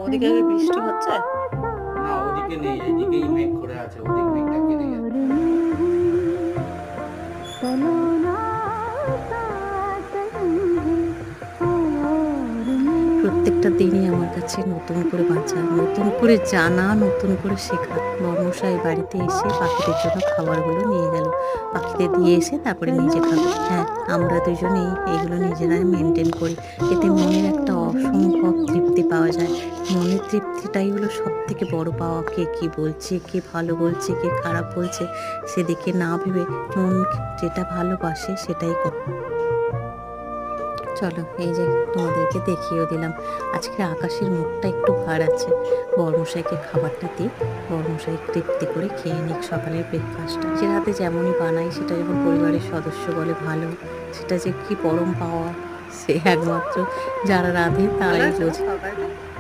ওদিকে কি বৃষ্টি হচ্ছে? না, ওদিকে নেই, এদিকেই মেঘ করে আছে, ওদিক মেঘটা কেটে গেছে। প্রত্যেকটা দিনই আমার কাছে নতুন করে বাঁচা, নতুন করে জানা, নতুন করে শেখা। বর্মশাই বাড়িতে এসে পাখিদের জন্য খাবারগুলো নিয়ে গেল। পাখিদের দিয়ে এসে তারপরে নিজে খাবে। হ্যাঁ, আমরা দুজনেই এইগুলো নিজেরাই মেনটেন করি। এতে মনের একটা অসম্ভব তৃপ্তি পাওয়া যায়। মনের তৃপ্তিটাই হলো সবথেকে বড় পাওয়া। কে কী বলছে, কে ভালো বলছে, কে খারাপ বলছে, সেদিকে না ভেবে মন যেটা ভালোবাসে সেটাই কর। চলো, এই যে তোমাদেরকে দেখিয়েও দিলাম। আজকে আকাশের মুখটা একটু ভার আছে। বর্মশাইকে খাবারটা দিই, বর্মশাই তৃপ্তি করে খেয়ে নিক সকালের ব্রেকফাস্টটা। নিজের হাতে যেমনই বানাই, সেটা যখন পরিবারের সদস্য বলে ভালো, সেটা যে কি পরম পাওয়া, সে একমাত্র যারা রাঁধে ভালো তারাই আছে না বোঝে। তরকারিটা?